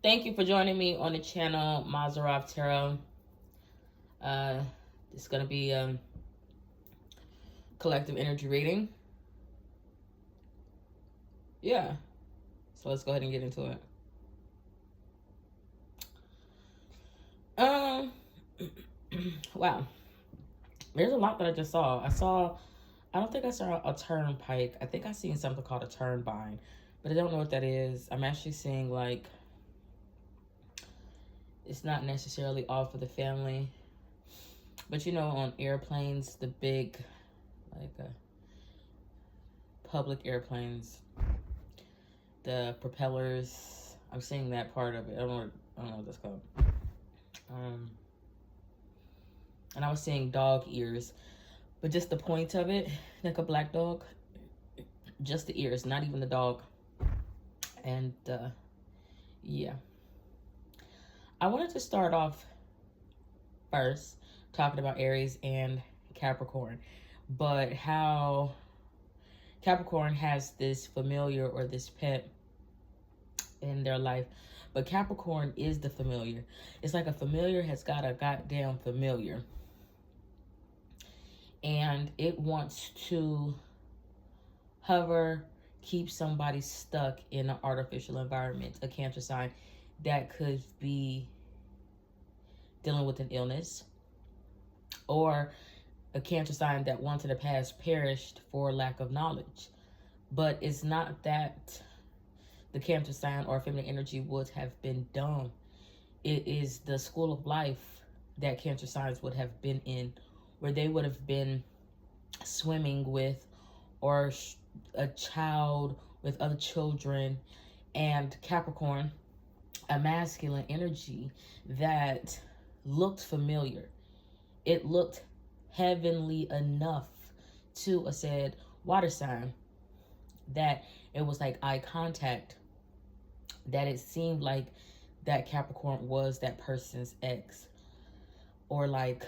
Thank you for joining me on the channel, Mazarov Tarot. It's going to be a collective energy reading. Yeah. So let's go ahead and get into it. Wow. There's a lot that I just saw. I don't think I saw a turnpike. I think I seen something called a turbine, but I don't know what that is. I'm actually seeing like, it's not necessarily all for the family, but you know, on airplanes, the big, like public airplanes, the propellers, I'm seeing that part of it. I don't know what that's called. And I was seeing dog ears, but just the point of it, like a black dog, just the ears, not even the dog. And yeah, I wanted to start off first talking about Aries and Capricorn, but how Capricorn has this familiar or this pet in their life, but Capricorn is the familiar. It's like a familiar has got a goddamn familiar, and it wants to hover, keep somebody stuck in an artificial environment. A Cancer sign that could be dealing with an illness, or a Cancer sign that once in the past perished for lack of knowledge. But it's not that the Cancer sign or feminine energy would have been dumb. It is the school of life that Cancer signs would have been in, where they would have been swimming with, or a child with other children. And Capricorn, a masculine energy that looked familiar. It looked heavenly enough to a said water sign that it was like eye contact, that it seemed like that Capricorn was that person's ex, or like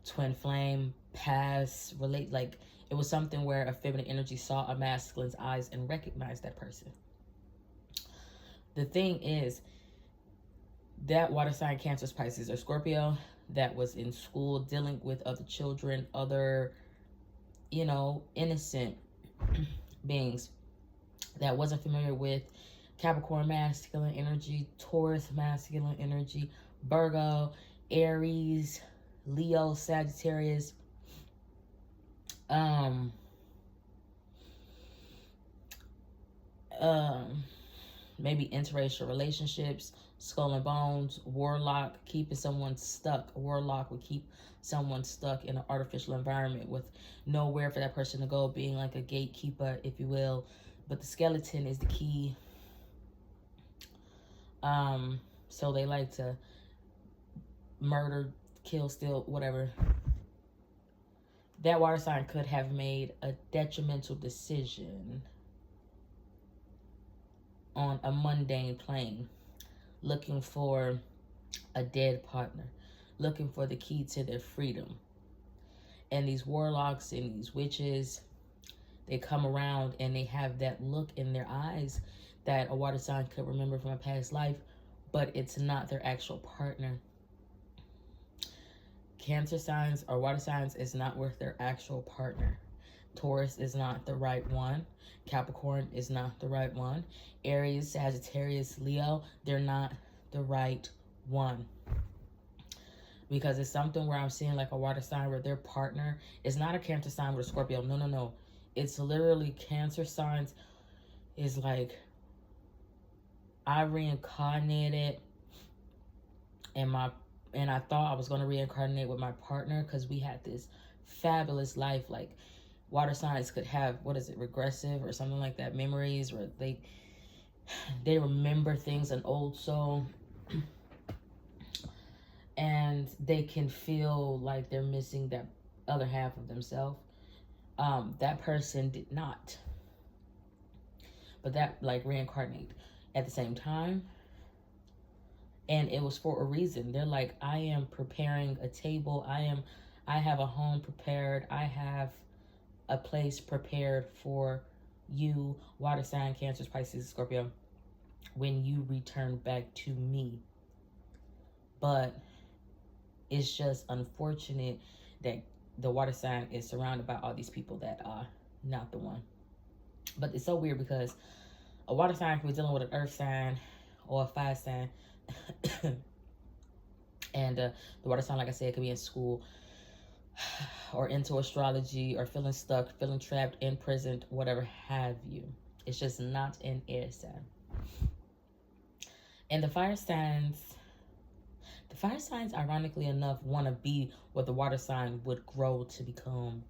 twin flame, past, relate. Like it was something where a feminine energy saw a masculine's eyes and recognized that person. The thing is, that water sign, Cancer, Pisces, or Scorpio, that was in school dealing with other children, other, you know, innocent beings, that wasn't familiar with Capricorn masculine energy, Taurus masculine energy, Virgo, Aries, Leo, Sagittarius, maybe interracial relationships, skull and bones, warlock, keeping someone stuck. A warlock would keep someone stuck in an artificial environment with nowhere for that person to go, being like a gatekeeper, if you will. But the skeleton is the key. So they like to murder, kill, steal, whatever. That water sign could have made a detrimental decision on a mundane plane, looking for a dead partner, looking for the key to their freedom. And these warlocks and these witches, they come around and they have that look in their eyes that a water sign could remember from a past life, but it's not their actual partner. Cancer signs or water signs is not worth their actual partner. Taurus is not the right one. Capricorn is not the right one. Aries, Sagittarius, Leo, they're not the right one. Because it's something where I'm seeing like a water sign where their partner is not a Cancer sign with a Scorpio. No. It's literally Cancer signs is like, I reincarnated and I thought I was going to reincarnate with my partner because we had this fabulous life. Like water signs could have, what is it, regressive or something like that, memories, where they remember things, an old soul, and they can feel like they're missing that other half of themselves. That person did not, but that like reincarnate at the same time. And it was for a reason. They're like, I am preparing a table. I have a home prepared. I have a place prepared for you, water sign, Cancer, Pisces, Scorpio. when you return back to me. But it's just unfortunate that the water sign is surrounded by all these people that are not the one. But it's so weird because a water sign can be dealing with an earth sign or a fire sign. And the water sign, like I said, could be in school or into astrology or feeling stuck, feeling trapped, imprisoned, whatever have you. It's just not an air sign. And the fire signs, ironically enough, want to be what the water sign would grow to become.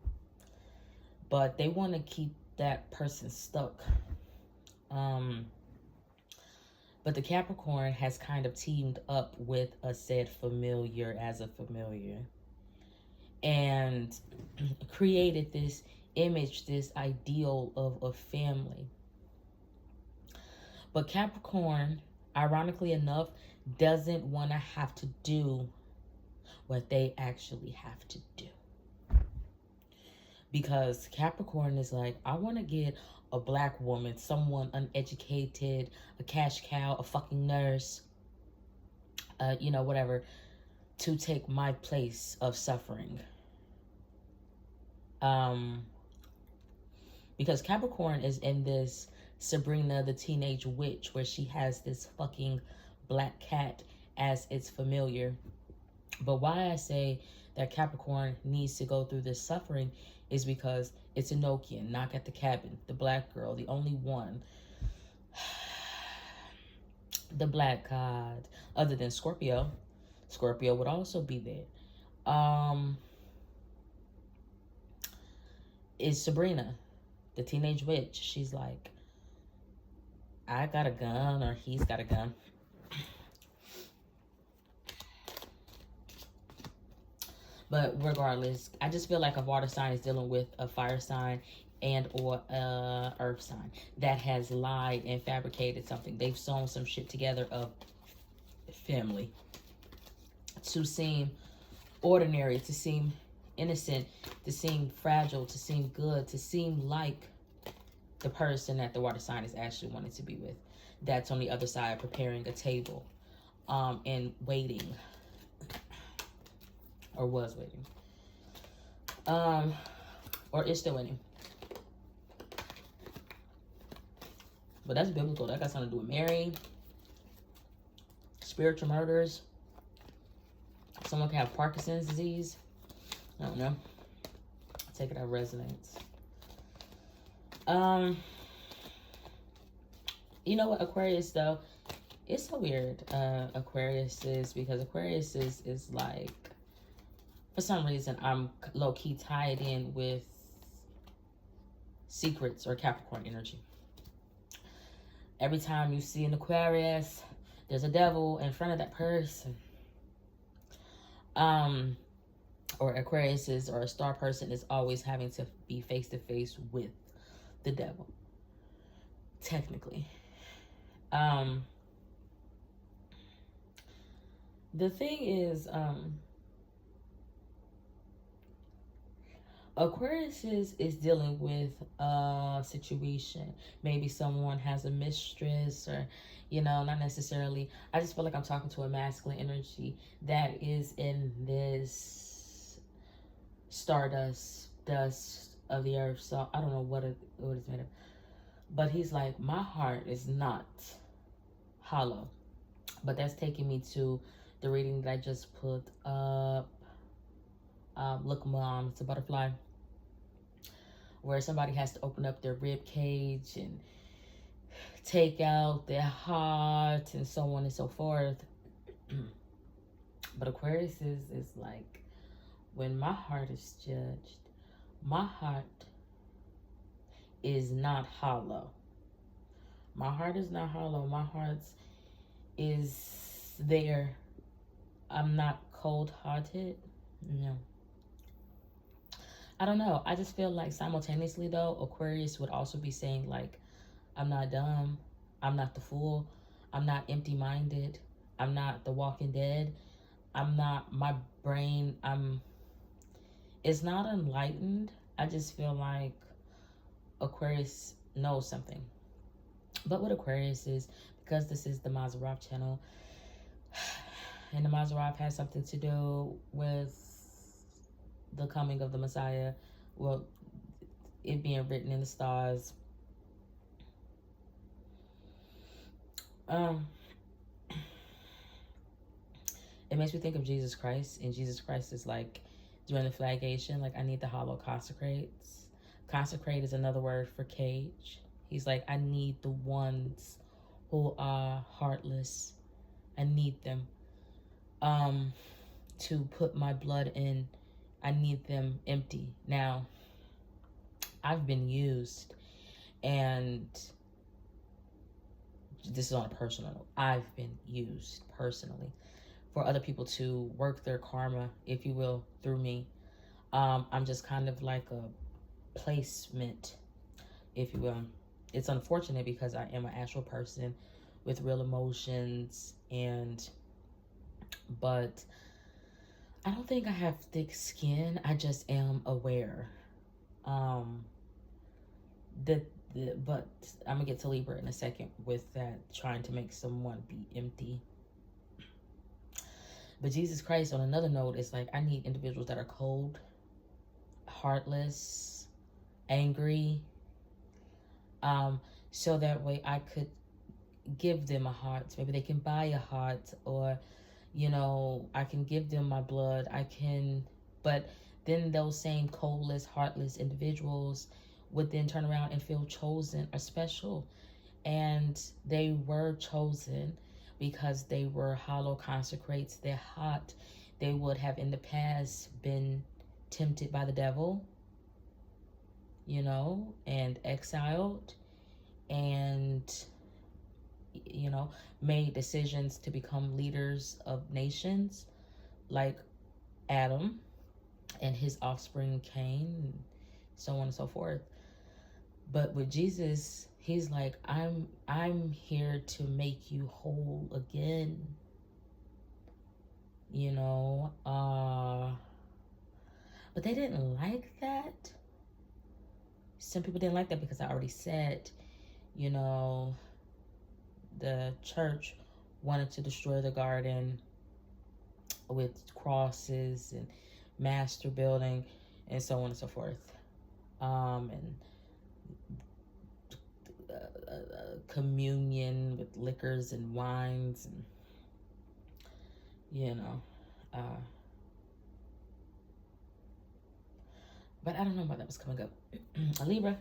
But they want to keep that person stuck. But the Capricorn has kind of teamed up with a said familiar as a familiar and created this image, this ideal of a family. But Capricorn, ironically enough, doesn't want to have to do what they actually have to do. Because Capricorn is like, I want to get a black woman, someone uneducated, a cash cow, a fucking nurse, whatever, to take my place of suffering. Because Capricorn is in this Sabrina the Teenage Witch where she has this fucking black cat as its familiar. But why I say that Capricorn needs to go through this suffering is because it's Enochian, Knock at the Cabin, the black girl, the only one, the black god, other than Scorpio. Scorpio would also be there. Is Sabrina, the Teenage Witch. She's like, I got a gun, or he's got a gun. But regardless, I just feel like a water sign is dealing with a fire sign and or a earth sign that has lied and fabricated something. They've sewn some shit together of family to seem ordinary, to seem innocent, to seem fragile, to seem good, to seem like the person that the water sign is actually wanting to be with. That's on the other side, preparing a table and waiting. Or was waiting. Or is still waiting. But that's biblical. That got something to do with Mary. Spiritual murders. Someone can have Parkinson's disease. I don't know. Take it out of resonance. You know what, Aquarius though? It's so weird. Aquarius is, because Aquarius is like, for some reason, I'm low-key tied in with secrets or Capricorn energy. Every time you see an Aquarius, there's a devil in front of that person. Or Aquarius or a star person is always having to be face-to-face with the devil. Technically. The thing is, Aquarius is dealing with a situation. Maybe someone has a mistress, or, not necessarily. I just feel like I'm talking to a masculine energy that is in this stardust, dust of the earth. So I don't know what it's made of. But he's like, my heart is not hollow. But that's taking me to the reading that I just put up. Look, Mom, it's a butterfly. Where somebody has to open up their rib cage and take out their heart and so on and so forth. But Aquarius is like, when my heart is judged, my heart is not hollow. My heart is not hollow. My heart is there. I'm not cold-hearted. No. I don't know. I just feel like simultaneously, though, Aquarius would also be saying, like, I'm not dumb. I'm not the fool. I'm not empty-minded. I'm not the Walking Dead. I'm not, my brain, it's not enlightened. I just feel like Aquarius knows something. But what Aquarius is, because this is the Mazarov channel, and the Mazarov has something to do with the coming of the Messiah, well, it being written in the stars. It makes me think of Jesus Christ, and Jesus Christ is like, during the flagellation, like, I need the hollow consecrates. Consecrate is another word for cage. He's like, I need the ones who are heartless. I need them to put my blood in. I need them empty. Now, I've been used, and this is on a personal note. I've been used personally for other people to work their karma, if you will, through me. I'm just kind of like a placement, if you will. It's unfortunate because I am an actual person with real emotions, but I don't think I have thick skin. I just am aware. But I'm gonna get to Libra in a second with that, trying to make someone be empty. But Jesus Christ, on another note, is like, I need individuals that are cold, heartless, angry, so that way I could give them a heart. Maybe they can buy a heart, or, you know, I can give them my blood. But then those same coldless, heartless individuals would then turn around and feel chosen or special. And they were chosen because they were hollow consecrates. They're hot. They would have in the past been tempted by the devil, you know, and exiled, and, you know, made decisions to become leaders of nations, like Adam and his offspring Cain, and so on and so forth. But with Jesus, he's like, I'm here to make you whole again. You know, but they didn't like that. Some people didn't like that because I already said, you know, the church wanted to destroy the garden with crosses and master building and so on and so forth. And communion with liquors and wines, and, you know, but I don't know why that was coming up. Libra,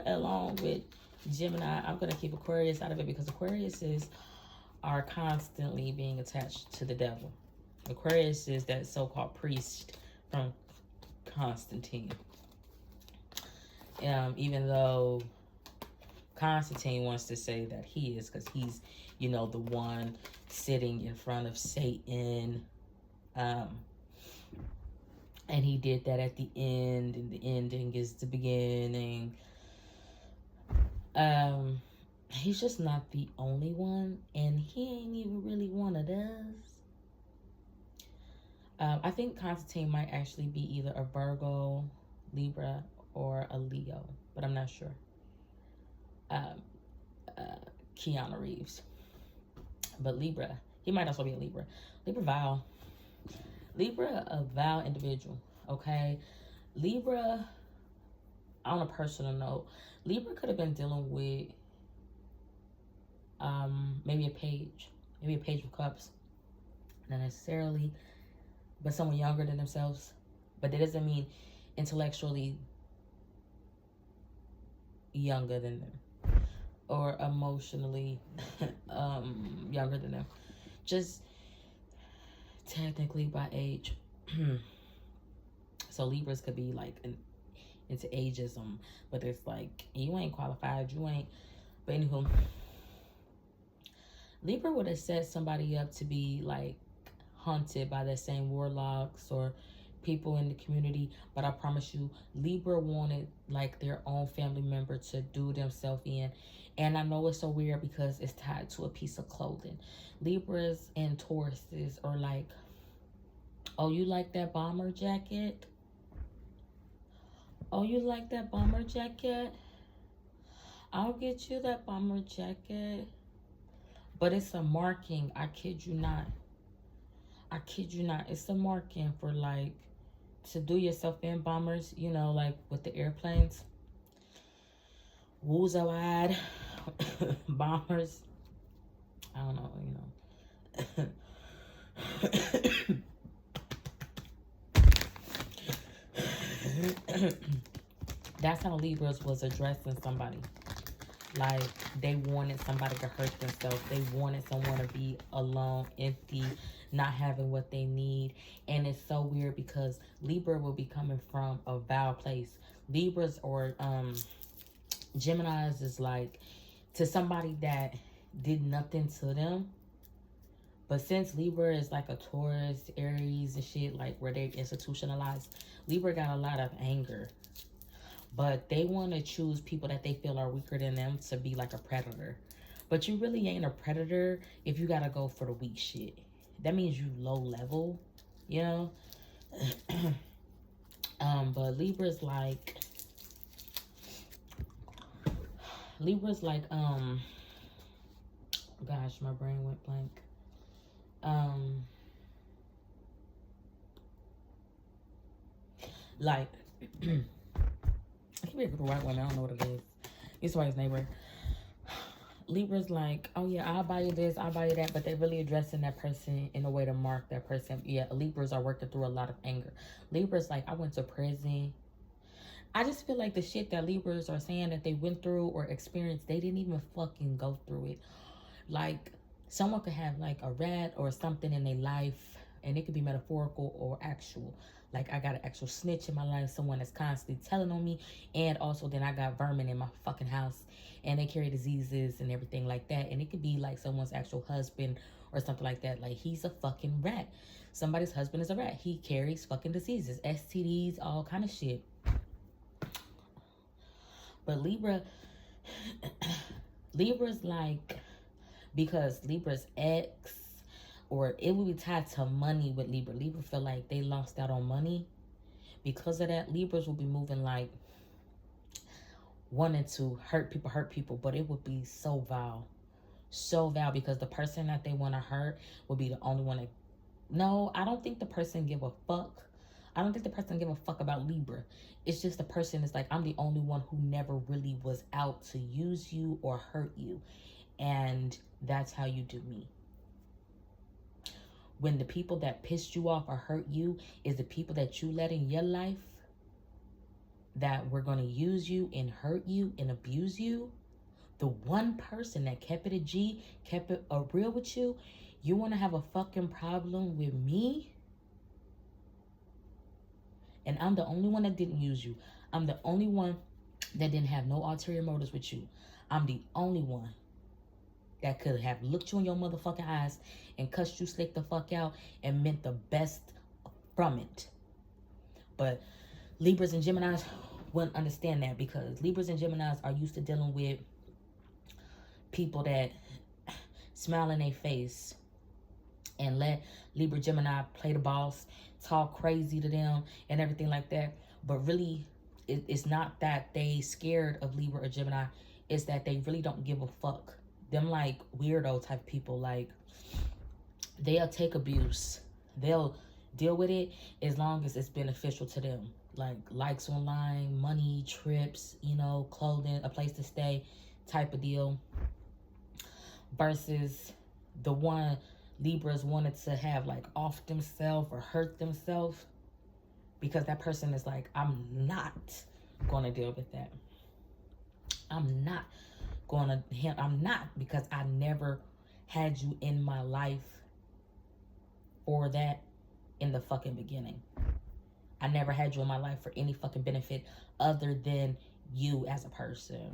along with Gemini. I'm going to keep Aquarius out of it because Aquariuses are constantly being attached to the devil. Aquarius is that so-called priest from Constantine. Even though Constantine wants to say that he is, because he's, you know, the one sitting in front of Satan. And he did that at the end, and the ending is the beginning. He's just not the only one, and he ain't even really one of those. I think Constantine might actually be either a Virgo, Libra, or a Leo, but I'm not sure. Keanu Reeves. But Libra, he might also be a Libra. Libra, a vile individual, okay? Libra, on a personal note, Libra could have been dealing with maybe a page of cups. Not necessarily, but someone younger than themselves. But that doesn't mean intellectually younger than them or emotionally younger than them. Just technically by age. So Libras could be like into ageism, but it's like, you ain't qualified, you ain't. But anywho, Libra would have set somebody up to be like haunted by the same warlocks or people in the community. But I promise you, Libra wanted like their own family member to do themselves in. And I know it's so weird because it's tied to a piece of clothing. Libras and Tauruses are like, oh, you like that bomber jacket? Oh, you like that bomber jacket? I'll get you that bomber jacket. But it's a marking. I kid you not. I kid you not. It's a marking for like to do yourself in bombers, you know, like with the airplanes. Woozle wide bombers. I don't know, you know. That's how Libras was addressing somebody. Like, they wanted somebody to hurt themselves. They wanted someone to be alone, empty, not having what they need. And it's so weird because Libra will be coming from a vile place. Libras or Geminis is like to somebody that did nothing to them. But since Libra is like a Taurus, Aries and shit, like where they institutionalized, Libra got a lot of anger. But they want to choose people that they feel are weaker than them to be like a predator. But you really ain't a predator if you got to go for the weak shit. That means you low level, you know? But Libra's like, gosh, my brain went blank. Like, I can't be the right one. I don't know what it is. It's why his neighbor. Libra's like, oh yeah, I'll buy you this, I'll buy you that, but they're really addressing that person in a way to mark that person. Yeah, Libras are working through a lot of anger. Libra's like, I went to prison. I just feel like the shit that Libras are saying that they went through or experienced, they didn't even fucking go through it. Like, someone could have like a rat or something in their life, and it could be metaphorical or actual. Like, I got an actual snitch in my life, someone that's constantly telling on me, and also then I got vermin in my fucking house, and they carry diseases and everything like that. And it could be like someone's actual husband or something like that. Like, he's a fucking rat. Somebody's husband is a rat. He carries fucking diseases, STDs, all kind of shit. But Libra's like, because Libra's ex, or it would be tied to money with Libra. Libra feel like they lost out on money. Because of that, Libras will be moving like wanting to hurt people, but it would be so vile. So vile, because the person that they want to hurt will be the only one that... No, I don't think the person give a fuck. I don't think the person give a fuck about Libra. It's just the person is like, I'm the only one who never really was out to use you or hurt you. And that's how you do me. When the people that pissed you off or hurt you is the people that you let in your life, that were going to use you and hurt you and abuse you, the one person that kept it a G, kept it a real with you, you want to have a fucking problem with me? And I'm the only one that didn't use you. I'm the only one that didn't have no ulterior motives with you. I'm the only one that could have looked you in your motherfucking eyes and cussed you slick the fuck out and meant the best from it. But Libras and Geminis wouldn't understand that, because Libras and Geminis are used to dealing with people that smile in their face and let Libra Gemini play the boss, talk crazy to them and everything like that. But really, it's not that they scared of Libra or Gemini. It's that they really don't give a fuck. Them like weirdo type people, like they'll take abuse. They'll deal with it as long as it's beneficial to them. Like likes online, money, trips, you know, clothing, a place to stay type of deal. Versus the one Libras wanted to have like off themselves or hurt themselves, because that person is like, I'm not going to deal with that. I'm not, because I never had you in my life for that in the fucking beginning. I never had you in my life for any fucking benefit other than you as a person.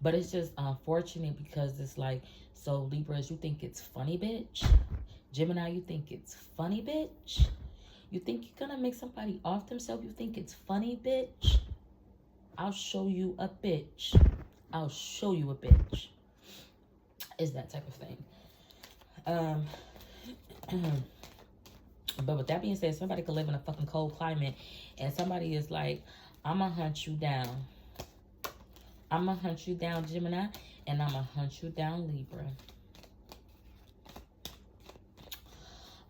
But it's just unfortunate, because it's like, so Libras, you think it's funny, bitch? Gemini, you think it's funny, bitch? You think you're gonna make somebody off themselves? You think it's funny, bitch? I'll show you a bitch. I'll show you a bitch. It's that type of thing. But with that being said, somebody could live in a fucking cold climate and somebody is like, I'm gonna hunt you down. I'm going to hunt you down, Gemini, and I'm going to hunt you down, Libra.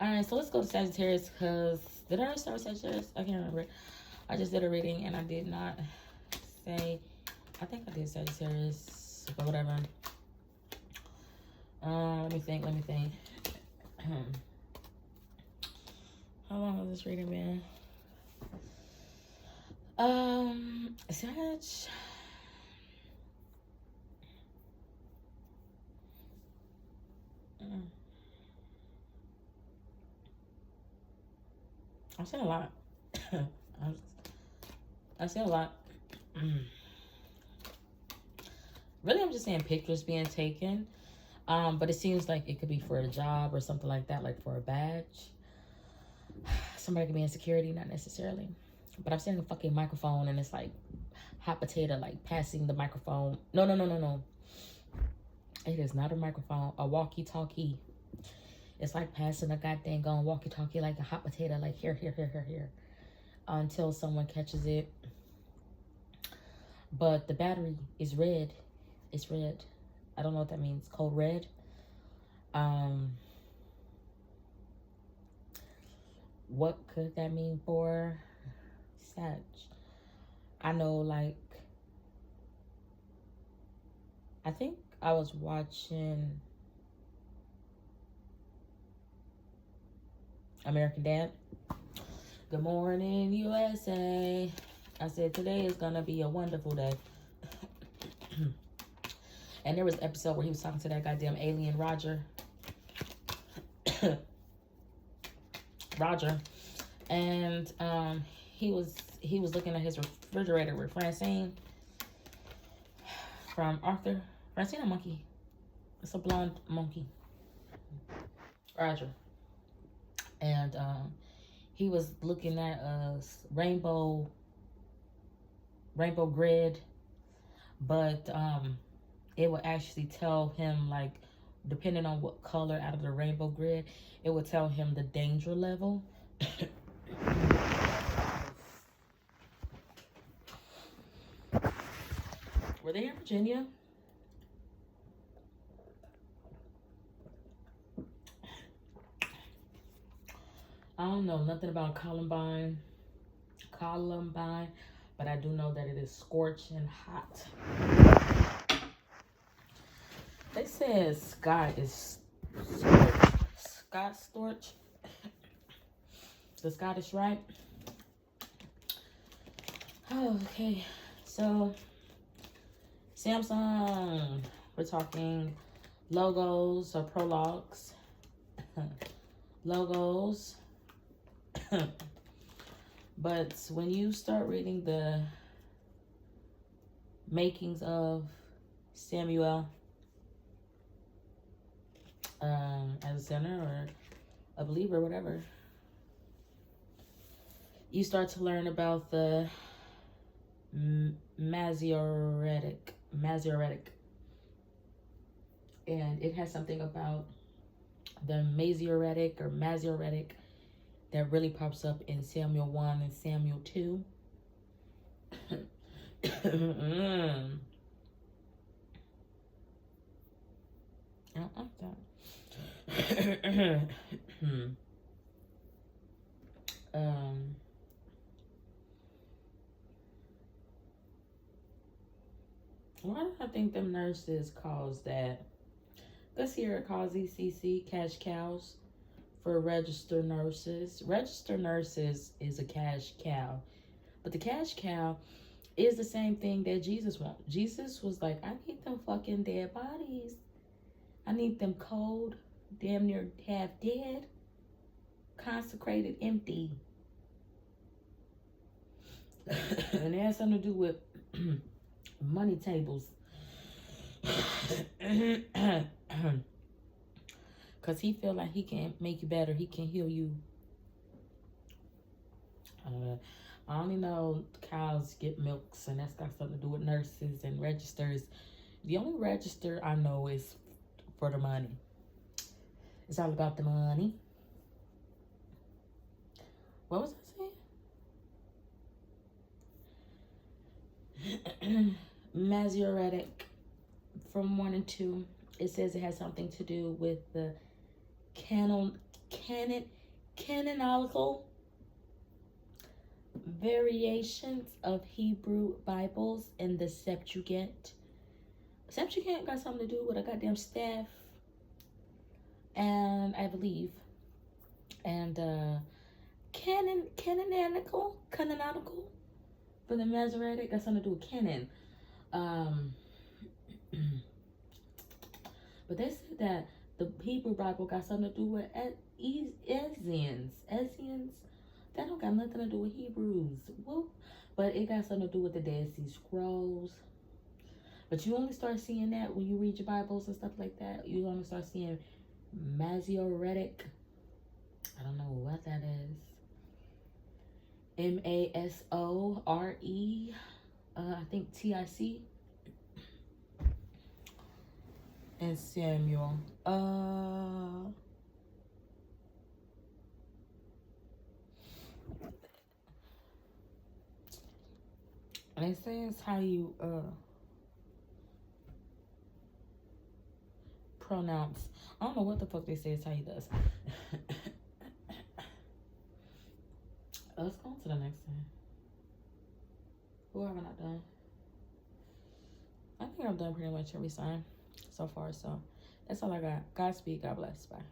All right, so let's go to Sagittarius, because did I start with Sagittarius? I can't remember. I just did a reading, and I did not say, I think I did Sagittarius, but whatever. Let me think. How long has this reading been? Sag. I've seen a lot. I've seen a lot. Really, I'm just saying pictures being taken. But it seems like it could be for a job or something like that, like for a badge. Somebody could be in security, not necessarily. But I'm seeing a fucking microphone, and it's like hot potato, like passing the microphone. No. It is not a microphone, a walkie-talkie. It's like passing a goddamn walkie-talkie like a hot potato, like here. Until someone catches it. But the battery is red. It's red. I don't know what that means. Code red. What could that mean for Sag? I know, like, I think I was watching American Dad. Good morning, USA. I said, today is going to be a wonderful day. And there was an episode where he was talking to that goddamn alien Roger. And he was looking at his refrigerator with Francine from Arthur. Francine a monkey. It's a blonde monkey. Roger. And he was looking at a rainbow grid, but it would actually tell him, like, depending on what color out of the rainbow grid, it would tell him the danger level. Were they in Virginia? I don't know nothing about Columbine, but I do know that it is scorching hot. They said Scott is Scott Storch, the Scottish Rite. Oh, okay, so Samsung, we're talking logos or prologues, logos. But when you start reading the makings of Samuel as a sinner or a believer, whatever, you start to learn about the Masoretic. And it has something about the Masoretic that really pops up in Samuel 1 and Samuel 2. I don't like that. Why do I think them nurses calls that? Let's hear it calls ECC, cash cows, for registered nurses. Registered nurses is a cash cow. But the cash cow is the same thing that Jesus wants. Jesus was like, I need them fucking dead bodies. I need them cold, damn near half dead, consecrated, empty. And it has something to do with money tables. Because he feel like he can make you better. He can heal you. I only know cows get milks, and that's got something to do with nurses and registers. The only register I know is for the money. It's all about the money. What was I saying? Masoretic from 1 and 2. It says it has something to do with the canonical variations of Hebrew Bibles and the Septuagint. Septuagint got something to do with a goddamn staff, and I believe, and canonical for the Masoretic got something to do with canon. But they said that the Hebrew Bible got something to do with Essenes. That don't got nothing to do with Hebrews. Whoop. But it got something to do with the Dead Sea Scrolls. But you only start seeing that when you read your Bibles and stuff like that. You only start seeing Masoretic. I don't know what that is. Masore. I think TIC. And Samuel. They say it's how you pronounce. I don't know what the fuck they say it's how you does. Let's go on to the next thing. Who have I not done? I think I've done pretty much every sign so far. So that's all I got. Godspeed. God bless. Bye.